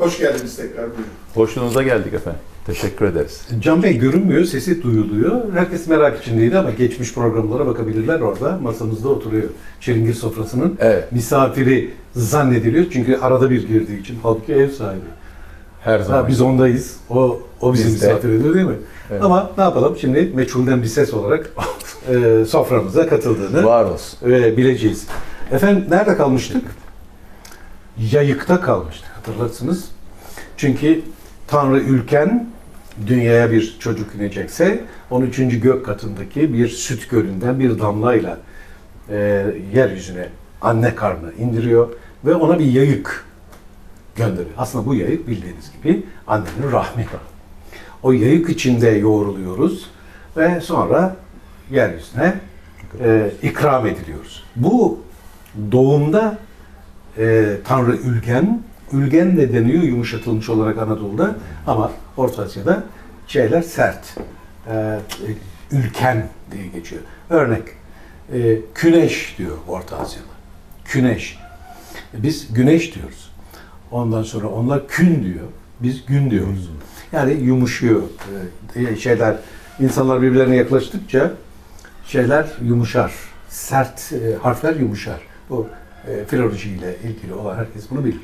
Hoş geldiniz tekrar. Buyurun. Hoşunuza geldik efendim. Teşekkür ederiz. Can Bey görünmüyor, sesi duyuluyor. Herkes merak içindeydi ama geçmiş programlara bakabilirler orada. Masamızda oturuyor. Çilingir sofrasının misafiri zannediliyor. Çünkü arada bir girdiği için. Halbuki ev sahibi. Her zaman. Biz ondayız. O bizi misafir ediyor değil mi? Evet. Ama ne yapalım? Şimdi meçhulden bir ses olarak soframıza katıldığını var olsun. Bileceğiz. Efendim nerede kalmıştık? Yayık'ta kalmıştık. Hatırlarsınız. Çünkü Tanrı Ülken dünyaya bir çocuk inecekse 13. gök katındaki bir süt gölünden bir damlayla yeryüzüne anne karnına indiriyor ve ona bir yayık gönderiyor. Aslında bu yayık bildiğiniz gibi annenin rahmi. O yayık içinde yoğruluyoruz ve sonra yeryüzüne ikram ediliyoruz. Bu doğumda Tanrı Ülgen de deniyor yumuşatılmış olarak Anadolu'da ama Orta Asya'da şeyler sert. Ülken diye geçiyor. Örnek, Küneş diyor Orta Asya'da. Küneş. Biz güneş diyoruz. Ondan sonra onlar kün diyor. Biz gün diyoruz. Yani yumuşuyor. Şeyler, insanlar birbirlerine yaklaştıkça şeyler yumuşar. Sert harfler yumuşar. Bu filolojiyle ilgili olan herkes bunu bilir.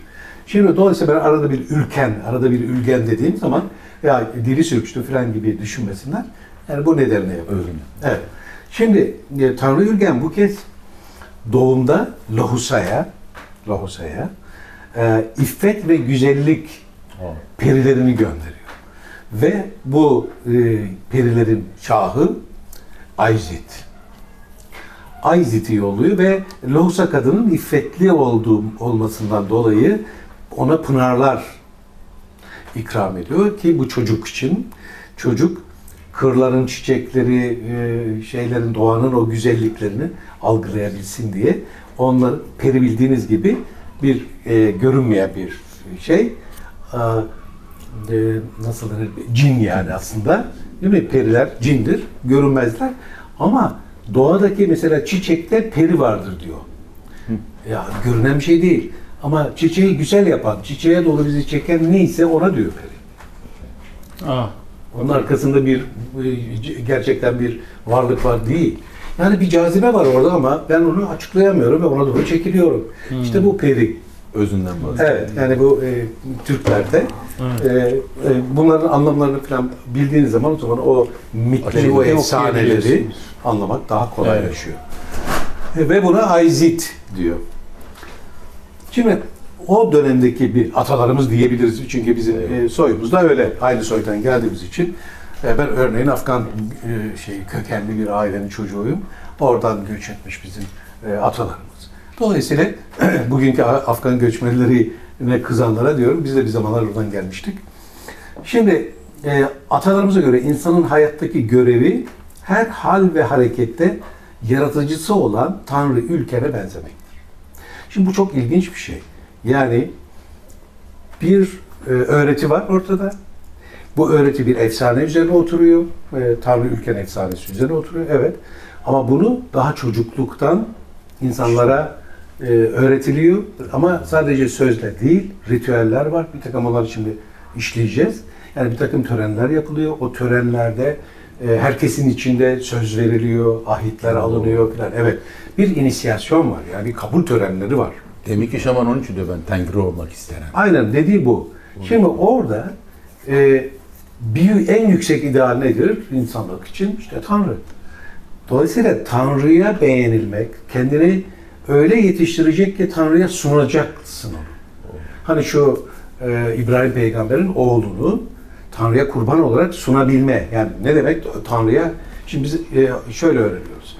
Şimdi dolayısıyla ben arada bir ülgen dediğim zaman ya dili sürçtü falan gibi düşünmesinler. Yani bu nedenle yapıyorum. Evet. Şimdi Tanrı Ülgen bu kez doğumda Lahusa'ya iffet ve güzellik perilerini gönderiyor. Ve bu perilerin şahı Ayzit'i yolluyor ve Lahusa kadının iffetli olmasından dolayı ona pınarlar ikram ediyor ki bu çocuk için. Çocuk kırların çiçekleri, şeylerin, doğanın o güzelliklerini algılayabilsin diye onlar peri bildiğiniz gibi bir görünmeyen bir şey. Nasıl denir? Cin yani aslında. Değil mi? Periler cindir, görünmezler. Ama doğadaki mesela çiçekte peri vardır diyor. Ya görünen bir şey değil. Ama çiçeği güzel yapan, çiçeğe doğru bizi çeken neyse ona diyor peri. Onun arkasında gerçekten bir varlık var değil. Yani bir cazibe var orada ama ben onu açıklayamıyorum ve ona doğru çekiliyorum. İşte bu peri. Özünden bahsediyor. Evet, yani bu Türklerde bunların anlamlarını falan bildiğiniz zaman o zaman o mitleri, o efsaneleri anlamak daha kolaylaşıyor. Ve buna Ayzit diyor. Şimdi o dönemdeki bir atalarımız diyebiliriz çünkü bizim soyumuz da öyle. Aynı soydan geldiğimiz için ben örneğin Afgan kökenli bir ailenin çocuğuyum. Oradan göç etmiş bizim atalarımız. Dolayısıyla bugünkü Afgan göçmenlerine kızanlara diyorum, biz de bir zamanlar oradan gelmiştik. Şimdi atalarımıza göre insanın hayattaki görevi her hal ve harekette yaratıcısı olan Tanrı Ülken'e benzemektir. Şimdi bu çok ilginç bir şey. Yani bir öğreti var ortada. Bu öğreti bir efsane üzerine oturuyor. Tanrı Ülken efsanesi üzerine oturuyor. Evet. Ama bunu daha çocukluktan insanlara öğretiliyor. Ama sadece sözle değil, ritüeller var. Bir takım onları şimdi işleyeceğiz. Yani bir takım törenler yapılıyor. O törenlerde herkesin içinde söz veriliyor, ahitler alınıyor falan. Evet. Bir inisiyasyon var. Yani bir kabul törenleri var. Demek ki şaman onun için diyor ben Tengri olmak isterim. Aynen dediği bu. Şimdi orada en yüksek ideal nedir insanlık için? İşte Tanrı. Dolayısıyla Tanrı'ya beğenilmek, kendini öyle yetiştirecek ki Tanrı'ya sunacaksın onu. Hani şu İbrahim Peygamber'in oğlunu Tanrı'ya kurban olarak sunabilme. Yani ne demek Tanrı'ya? Şimdi biz şöyle öğreniyoruz.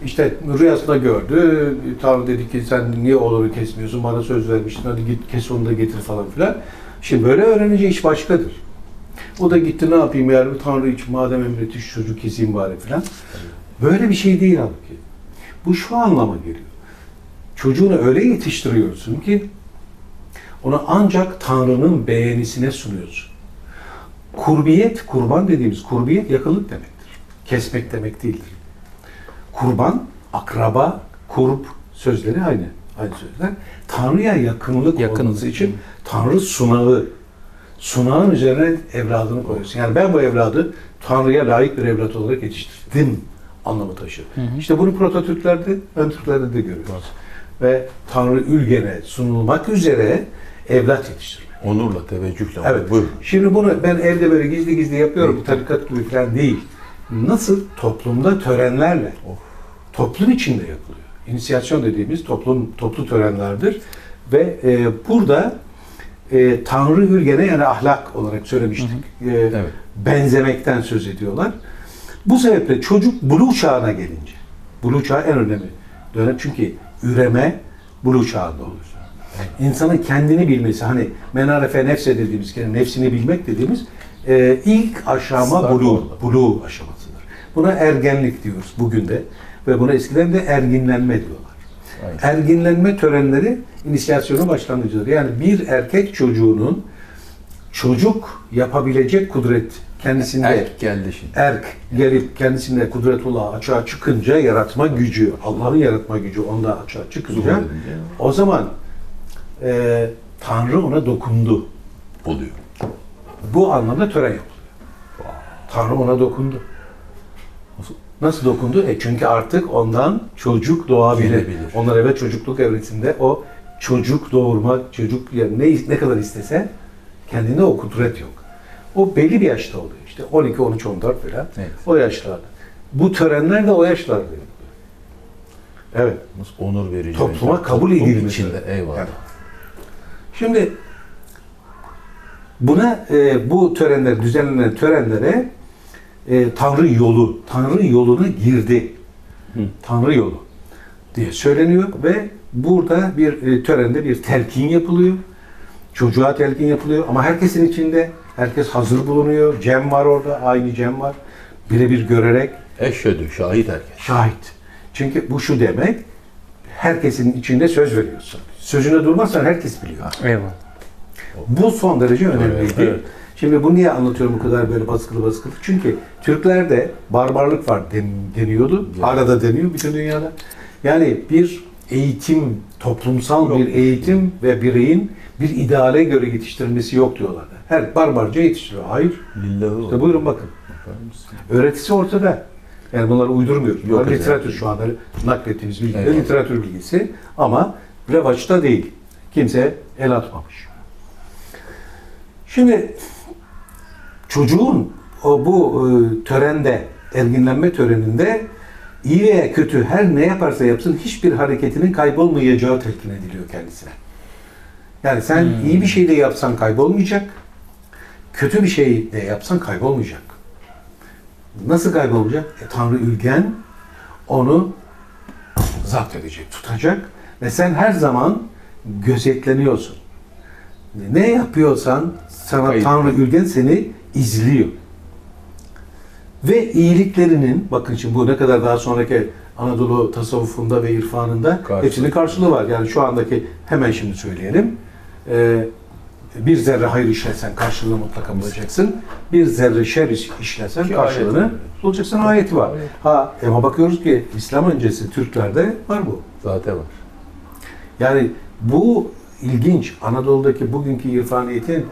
İşte rüyasında gördü. Tanrı dedi ki sen niye oğlunu kesmiyorsun? Bana söz vermiştin. Hadi git kes onu da getir falan filan. Şimdi böyle öğrenince iş başkadır. O da gitti ne yapayım yani Tanrı için madem emretti şu çocuğu keseyim bari filan. Böyle bir şey değil halbuki. Bu şu anlama geliyor. Çocuğunu öyle yetiştiriyorsun ki onu ancak Tanrı'nın beğenisine sunuyorsun. Kurbiyet, kurban dediğimiz kurbiyet yakınlık demektir. Kesmek demek değildir. Kurban, akraba, kurb sözleri aynı. aynı sözler. Tanrı'ya yakınlık olması için Tanrı sunağın üzerine evladını koyuyorsun. Yani ben bu evladı Tanrı'ya layık bir evlat olarak yetiştirdim anlamı taşır. İşte bunu Prototürklerde, ön Türklerde de görüyoruz. Ve Tanrı Ülgen'e sunulmak üzere evlat yetiştirmek. Onurla, teveccühle. Evet. Buyur. Şimdi bunu ben evde böyle gizli gizli yapıyorum. Bu tarikat gibi falan değil. Nasıl? Toplumda törenlerle. Toplum içinde yapılıyor. İnisiyasyon dediğimiz toplu törenlerdir. Ve burada Tanrı Ülgen'e, yani ahlak olarak söylemiştik. Evet. Benzemekten söz ediyorlar. Bu sebeple çocuk buluğ çağına gelince, buluğ çağı en önemli dönem, çünkü üreme buluğ çağında olur. İnsanın kendini bilmesi, hani menarefe nefse dediğimiz, yani nefsini bilmek dediğimiz ilk aşama buluğ aşamasıdır. Buna ergenlik diyoruz bugün de ve buna eskiden de erginlenme diyorlar. Aynen. Erginlenme törenleri inisiyasyonun başlangıcıdır. Yani bir erkek çocuğunun çocuk yapabilecek kudret kendisinde, Erk geldi şimdi. erk gelip kendisinde kudretullah açığa çıkınca, yaratma gücü, Allah'ın yaratma gücü onda açığa çıkınca, o zaman Tanrı ona dokundu oluyor. bu anlamda tören yapılıyor. Tanrı ona dokundu. Nasıl dokundu? Çünkü artık ondan çocuk doğabilir. Gelebilir. Onlar evet çocukluk evresinde o çocuk doğurmak, çocuk yani ne kadar istese kendinde o kudret yok. O belli bir yaşta oluyor. İşte 12, 13, 14 falan. Evet. O yaşlarda. Bu törenler de o yaşlarda yapılıyor. Evet. Nasıl onur verici. Topluma kabul Toplum edilmesi. içinde. Eyvallah. Yani. Şimdi buna bu törenler, düzenlenen törenlere Tanrı yoluna girdi. Tanrı yolu diye söyleniyor ve burada bir törende bir telkin yapılıyor. Çocuğa telkin yapılıyor ama herkesin içinde, herkes hazır bulunuyor. Cem var orada, aynı cem var. Birebir görerek. Eşhedü, şahit herkes. Şahit. Çünkü bu şu demek, herkesin içinde söz veriyorsun. Sözüne durmazsan herkes biliyor. Eyvallah. Bu son derece önemliydi. Evet. Şimdi bu niye anlatıyorum bu kadar böyle baskılı? Çünkü Türklerde barbarlık var deniyordu. Evet. Hala da deniyor bütün dünyada. Yani bir eğitim, toplumsal bir eğitim ve bireyin bir ideale göre yetiştirilmesi yok diyorlardı. Her barbarca yetiştiriyor. Hayır. Lillahi İşte buyurun bakın. Öğretisi ortada. Yani bunları uydurmuyoruz. Yok Bunlar yani. literatür şu anda naklettiğimiz bilgi. Evet. Literatür bilgisi ama revaçta değil. Kimse el atmamış. Şimdi çocuğun bu törende, erginlenme töreninde iyi veya kötü her ne yaparsa yapsın hiçbir hareketinin kaybolmayacağı telkin ediliyor kendisine. Yani sen iyi bir şey de yapsan kaybolmayacak, kötü bir şey de yapsan kaybolmayacak. Nasıl kaybolmayacak? Tanrı Ülgen onu zapt edecek, tutacak ve sen her zaman gözetleniyorsun. Ne yapıyorsan sana Kayıt. Tanrı Ülgen seni izliyor. Ve iyiliklerinin, bakın şimdi bu ne kadar daha sonraki Anadolu tasavvufunda ve irfanında hepsinin karşılığı var. Yani şu andaki hemen şimdi söyleyelim. Bir zerre hayır işlesen karşılığını mutlaka bulacaksın. Bir zerre şer işlesen karşılığını bulacaksın. Ayeti var. Ama bakıyoruz ki İslam öncesi Türklerde var bu. Zaten var. Yani bu ilginç. Anadolu'daki bugünkü irfaniyetin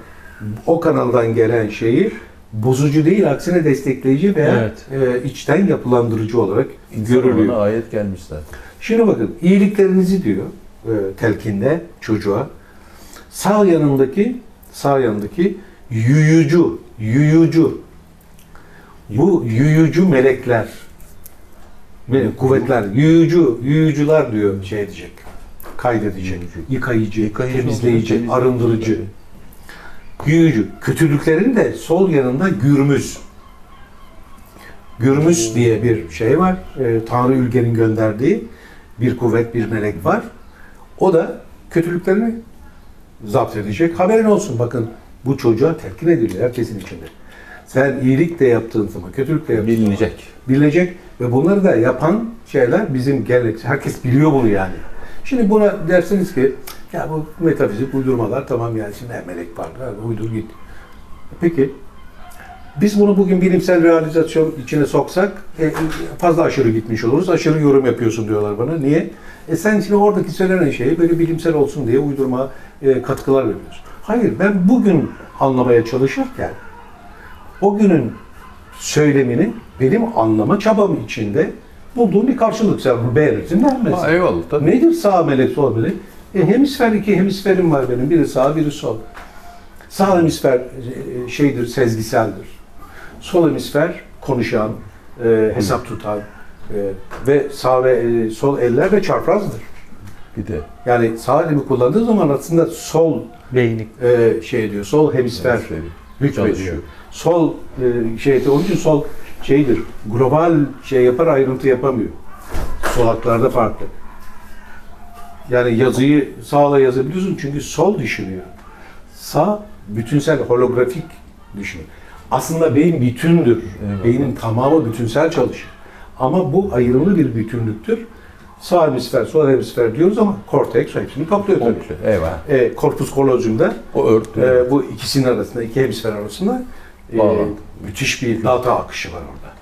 o kanaldan gelen şeyi bozucu değil, aksine destekleyici veya içten yapılandırıcı olarak görülüyor. Ona ayet gelmiş zaten. Şimdi bakın, iyiliklerinizi diyor telkinde çocuğa. Sağ yanındaki yuyucu. Bu yuyucu melekler, kuvvetler, yuyucular diyor şey edecek, kaydedecek. Yıkayıcı, temizleyici, arındırıcı. Yuyucu. Kötülüklerin de sol yanında Gürmüz. Gürmüz diye bir şey var. Tanrı Ülgen'in gönderdiği bir kuvvet, bir melek var. O da kötülüklerini zapt edecek. Haberin olsun, bakın bu çocuğa telkin ediliyor herkesin içinde. Sen iyilik de yaptığın zaman, kötülük de yaptığın zaman bilinecek ve bunları da yapan şeyler bizim gelenek. Herkes biliyor bunu yani. Şimdi buna dersiniz ki ya bu metafizik uydurmalar, tamam yani şimdi melek var, uydur git. Peki Biz bunu bugün bilimsel realizasyon içine soksak fazla aşırı gitmiş oluruz. Aşırı yorum yapıyorsun diyorlar bana. Niye? Sen şimdi oradaki söylenen şeyi böyle bilimsel olsun diye uydurma katkılar veriyorsun. Hayır, ben bugün anlamaya çalışırken o günün söyleminin benim anlama çabam içinde bulduğum bir karşılık. Sen beğenirsin, beğenmezsin. Eyvallah tabii. Nedir sağ melek, sol melek? Hemisfer, iki hemisferim var benim. Biri sağ, biri sol. Sağ hemisfer şeydir, sezgiseldir. Sol hemisfer konuşan, hesap tutan ve sağ ve sol eller de çaprazdır. Bir de Yani sağ elimi kullandığı zaman aslında sol Beyni. şey diyor, sol hemisfer hükmediyor. Sol şeyde, onun için sol şeydir, global şey yapar, ayrıntı yapamıyor. Solaklarda farklı. Yani yazıyı sağla yazabiliyorsun çünkü sol düşünüyor. Sağ bütünsel, holografik düşünüyor. Aslında beyin bütündür. Evet. Beynin tamamı bütünsel çalışır. Ama bu ayrımlı bir bütünlüktür. Sağ hemisfer, sol hemisfer diyoruz ama korteks hepsini kaplıyor tabii. komple. Eyvallah. Korpus callosum'da O örtü. bu ikisinin arasında, iki hemisfer arasında Bağlantı. müthiş bir data akışı var orada.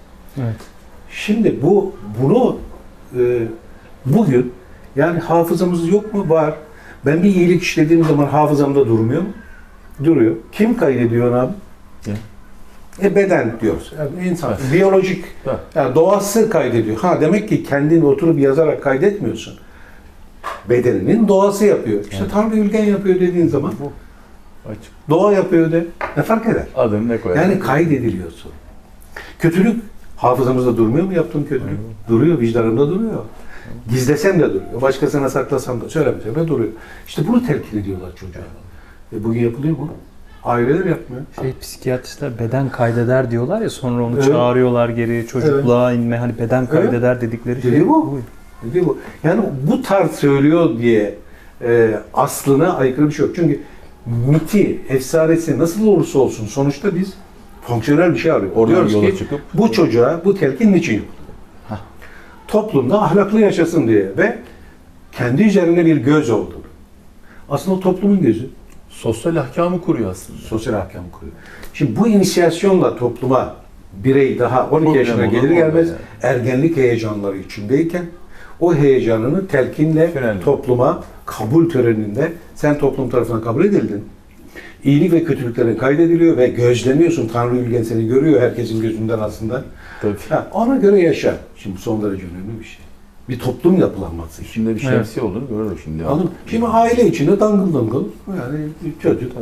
Evet. Şimdi bunu bugün yani hafızamız yok mu? Var. Ben bir iyilik işlediğim zaman hafızamda durmuyor mu? Duruyor. Kim kaydediyor abi? Beden diyoruz. Yani insan, biyolojik, Evet. yani doğası kaydediyor. Demek ki kendin oturup yazarak kaydetmiyorsun. Bedeninin doğası yapıyor. İşte Tanrı Ülgen yapıyor dediğin zaman Açık. doğa yapıyor de. Ne fark eder? Adını ne koyar? Yani kaydediliyorsun. Kötülük hafızamızda durmuyor mu yaptığın kötülük? Duruyor, vicdanımda duruyor. Gizlesem de duruyor. Başkasına saklasam da, söylemesem de duruyor. İşte bunu telkin ediyorlar çocuğa. Bugün yapılıyor mu? Aileler yapmıyor. Psikiyatristler beden kaydeder diyorlar ya, sonra onu Evet. çağırıyorlar geri çocukluğa inme, hani beden kaydeder dedikleri şey Dediği bu. bu. Dediği bu. Yani bu tarz söylüyor diye aslına aykırı bir şey yok. Çünkü miti, efsanesi nasıl olursa olsun sonuçta biz fonksiyonel bir şey arıyoruz. Oradan Diyoruz yola ki çıkıp bu çocuğa bu telkin niçin yapılıyor? Toplumda ahlaklı yaşasın diye ve kendi üzerine bir göz olduğunu. Aslında o toplumun gözü. sosyal ahkamı kuruyor aslında. Sosyal hakem kuruyor. Şimdi bu inisiyasyonla topluma birey daha 12 Problem yaşına olur gelir mu gelmez yani? ergenlik heyecanları içindeyken o heyecanını telkinle Frenle. topluma kabul töreninde sen toplum tarafından kabul edildin. İyilik ve kötülüklerin kaydediliyor ve gözleniyorsun. Tanrı Ülgen seni görüyor herkesin gözünden aslında. Tabii. Ona göre yaşa. Şimdi bu son derece önemli bir şey. Bir toplum yapılanması. İçinde bir şemsiye olduğunu görüyor şimdi. Anladın mı? Şimdi aile içinde dangıl dangıl yani çocuk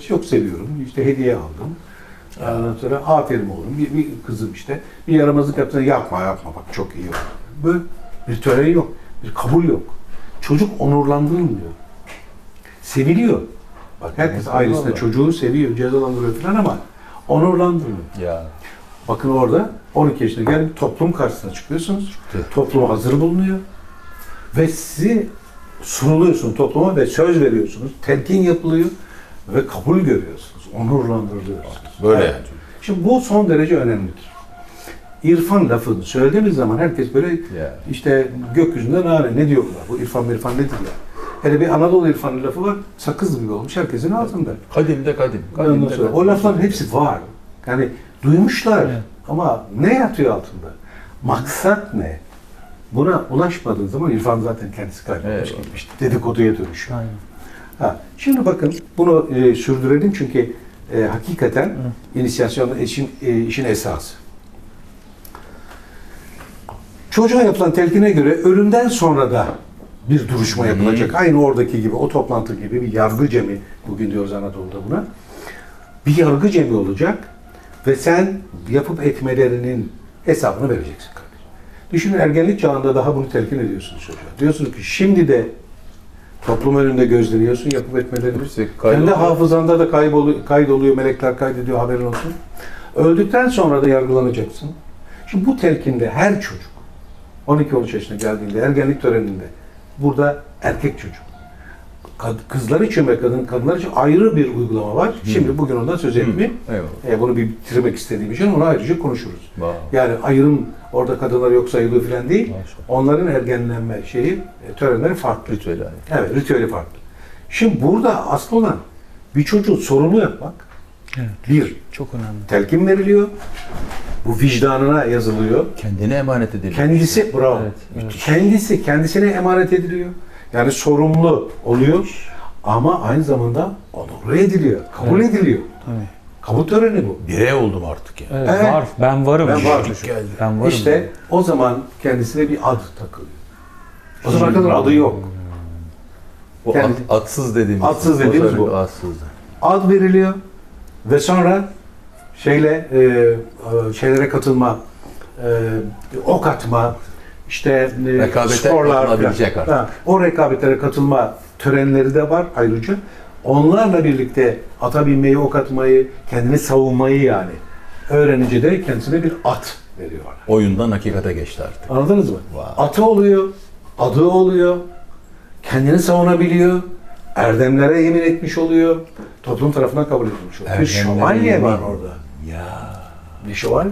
çok seviyorum. İşte hediye aldım. Ondan sonra aferin oğlum. Bir kızım işte bir yaramazlık yaptığında yapma bak çok iyi oldu. Böyle bir tören yok. Bir kabul yok. Çocuk onurlandırılmıyor. Seviliyor. Bak herkes ailesinde çocuğu seviyor, cezalandırıyor falan ama onurlandırılıyor. Ya. Bakın orada 12 yaşına gelip toplum karşısına çıkıyorsunuz. Topluma hazır bulunuyor. Ve sizi sunuluyorsun topluma ve söz veriyorsunuz. Telkin yapılıyor ve kabul görüyorsunuz. Onurlandırılıyorsunuz. Böyle Evet. yani. Şimdi bu son derece önemlidir. İrfan lafını söylediğimiz zaman herkes böyle Ya. işte gökyüzünde ne diyorlar? Bu irfan nedir ya? Hele bir Anadolu irfanı lafı var. Sakız gibi olmuş herkesin ağzında. Kadimde kadim. Ondan Kadimde sonra kadim. o lafların hepsi var. Yani duymuşlar Evet. ama ne yatıyor altında? Maksat ne? Buna ulaşmadığın zaman irfan zaten kendisi kaybolmuş Evet. gitmiştir. Dedikoduya dönüşüyor. Aynen. Şimdi bakın bunu sürdürelim çünkü hakikaten inisiyasyon işin esası. Çocuğa yapılan telkine göre ölümden sonra da bir duruşma yapılacak. Aynı oradaki gibi, o toplantı gibi bir yargı cemi, bugün diyoruz Anadolu'da buna. Bir yargı cemi olacak ve sen yapıp etmelerinin hesabını vereceksin kardeşim. Düşünün ergenlik çağında daha bunu telkin ediyorsunuz çocuğa. Diyorsunuz ki şimdi de toplum önünde gözleniyorsun yapıp etmelerini. Hepsi Kendi kaydoluyor. hafızanda da kaydoluyor, melekler kaydediyor, haberin olsun. Öldükten sonra da yargılanacaksın. Şimdi bu telkinde her çocuk 12-13 yaşına geldiğinde ergenlik töreninde burada erkek çocuk. Kızlar için ve kadınlar için ayrı bir uygulama var. Şimdi bugün ondan söz etmeyeyim. Eyvallah. Bunu bir bitirmek istediğim için onu ayrıca konuşuruz. Wow. Yani ayrım orada kadınlar yok sayılıyor falan değil. Maşallah. Onların ergenlenme törenleri farklı. Ritüeli yani. Evet, ritüeli farklı. Şimdi burada asıl olan bir çocuğu sorumlu yapmak, Evet. Bir, Çok önemli. telkin veriliyor. Bu vicdanına yazılıyor. Kendine emanet ediliyor. Kendisi, bravo. Evet. Kendisine emanet ediliyor. Yani sorumlu oluyor. Ama aynı zamanda onore ediliyor. Kabul ediliyor. Tabii. Kabul töreni bu. Birey oldum artık yani. Evet, Evet. var. Ben varım. Ben varım. Ben varım. İşte o zaman kendisine bir ad takılıyor. O zaman kadar adı yok. O Kendi- atsız dediğimiz. Atsız dediğimiz bu. Atsız. Ad veriliyor ve sonra şeylere katılma, ok atma, işte Rekabete sporlar katılabilecek falan. artık. Ha, o rekabetlere katılma törenleri de var ayrıca. Onlarla birlikte ata binmeyi, ok atmayı, kendini savunmayı yani öğrenince de kendisine bir at veriyorlar. Oyundan hakikate geçti artık. Anladınız mı? Vay. Atı oluyor, adı oluyor, kendini savunabiliyor, erdemlere yemin etmiş oluyor, toplum tarafından kabul edilmiş oluyor. Bir Erdemlere şövalye yemin. var orada. Ya. Bir şövalye.